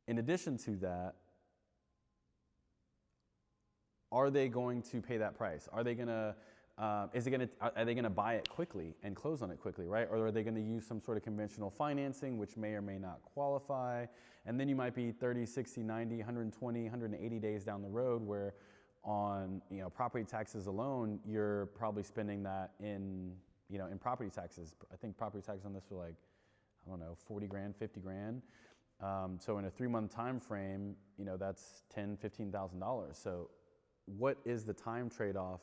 In addition to that, are they going to pay that price? Are they gonna, are they gonna buy it quickly and close on it quickly, right? Or are they gonna use some sort of conventional financing, which may or may not qualify? And then you might be 30, 60, 90, 120, 180 days down the road where on, property taxes alone, you're probably spending that in property taxes. I think property taxes on this were like, I don't know, 40 grand, 50 grand. So in a 3-month time frame, that's $10,000, $15,000. So what is the time trade-off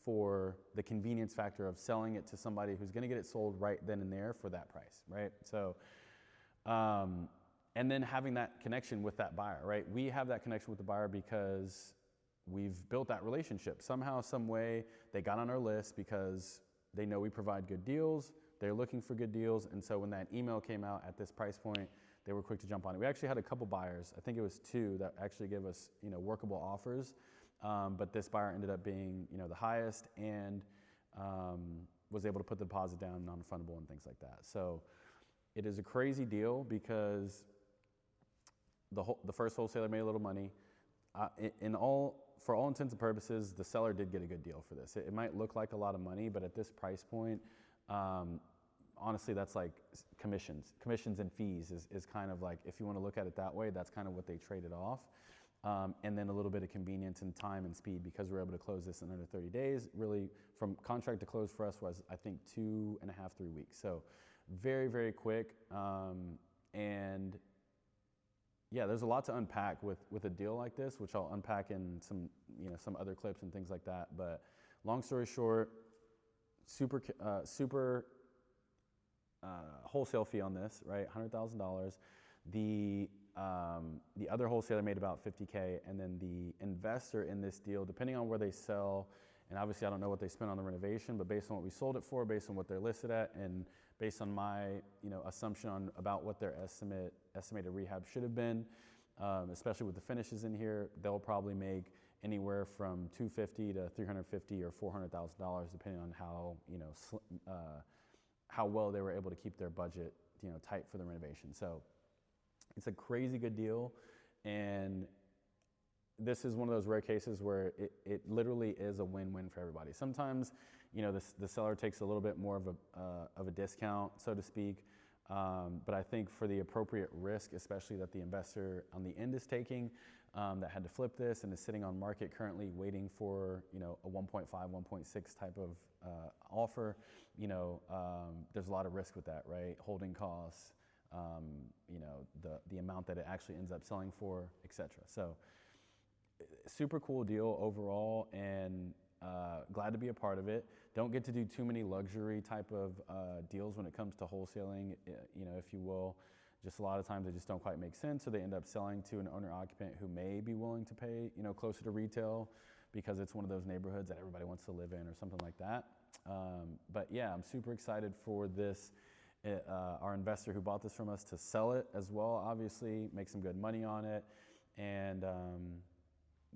for the convenience factor of selling it to somebody who's going to get it sold right then and there for that price, right? So, and then having that connection with that buyer, right? We have that connection with the buyer because we've built that relationship. Somehow, some way, they got on our list because they know we provide good deals. They're looking for good deals. And so when that email came out at this price point, they were quick to jump on it. We actually had a couple buyers, I think it was 2, that actually gave us, workable offers. But this buyer ended up being, the highest and was able to put the deposit down, non-refundable and things like that. So it is a crazy deal because the first wholesaler made a little money. For all intents and purposes, the seller did get a good deal for this. It might look like a lot of money, but at this price point, honestly, that's like commissions and fees is kind of like, if you want to look at it that way, that's kind of what they traded off. And then a little bit of convenience and time and speed because we were able to close this in under 30 days. Really, from contract to close for us was, I think, 2.5, 3 weeks. So very, very quick. And yeah, there's a lot to unpack with a deal like this, which I'll unpack in some other clips and things like that. But long story short, super wholesale fee on this, right? $100,000. The other wholesaler made about $50K, and then the investor in this deal, depending on where they sell, and obviously I don't know what they spent on the renovation, but based on what we sold it for, based on what they're listed at, and based on my assumption about what their estimated rehab should have been, especially with the finishes in here, they'll probably make anywhere from $250,000 to $350,000 or $400,000, depending on how well they were able to keep their budget tight for the renovation. So it's a crazy good deal, and this is one of those rare cases where it literally is a win-win for everybody. Sometimes, the seller takes a little bit more of a discount, so to speak, but I think for the appropriate risk, especially that the investor on the end is taking, that had to flip this and is sitting on market currently waiting for a 1.5, 1.6 type of offer, there's a lot of risk with that, right? Holding costs, the amount that it actually ends up selling for, etc. So super cool deal overall, and glad to be a part of it. Don't get to do too many luxury type of deals when it comes to wholesaling, if you will. Just a lot of times they just don't quite make sense, so they end up selling to an owner-occupant who may be willing to pay, closer to retail because it's one of those neighborhoods that everybody wants to live in or something like that. But yeah, I'm super excited for this. Our investor who bought this from us to sell it as well, obviously, make some good money on it. And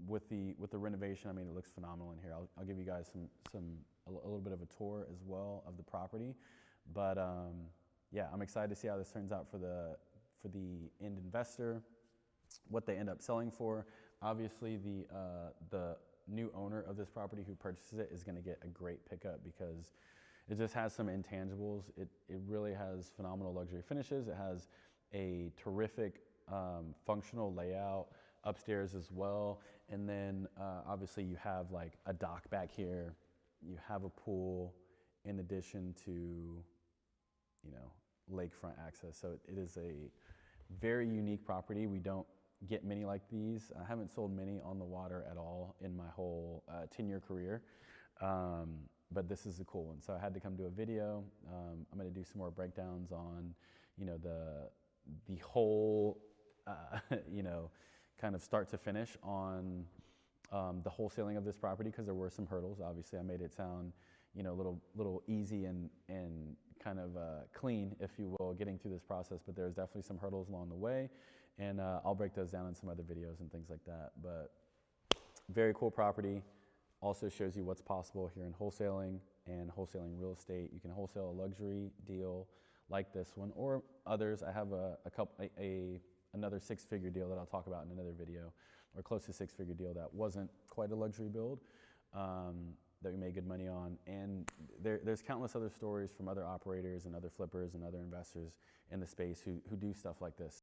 with the renovation, I mean, it looks phenomenal in here. I'll give you guys a little bit of a tour as well of the property. But yeah, I'm excited to see how this turns out for the end investor, what they end up selling for. Obviously, the new owner of this property who purchases it is going to get a great pickup because it just has some intangibles. It really has phenomenal luxury finishes. It has a terrific functional layout upstairs as well. And then obviously you have like a dock back here. You have a pool in addition to, lakefront access. So it is a very unique property. We don't get many like these. I haven't sold many on the water at all in my whole 10-year career. But this is a cool one. So I had to come do a video. I'm going to do some more breakdowns on, the whole, kind of start to finish on the wholesaling of this property because there were some hurdles. Obviously, I made it sound, a little easy and kind of clean, if you will, getting through this process. But there's definitely some hurdles along the way, and I'll break those down in some other videos and things like that. But very cool property. Also shows you what's possible here in wholesaling and wholesaling real estate. You can wholesale a luxury deal like this one or others. I have a another six-figure deal that I'll talk about in another video, or close to six-figure deal that wasn't quite a luxury build, that we made good money on. And there's countless other stories from other operators and other flippers and other investors in the space who do stuff like this.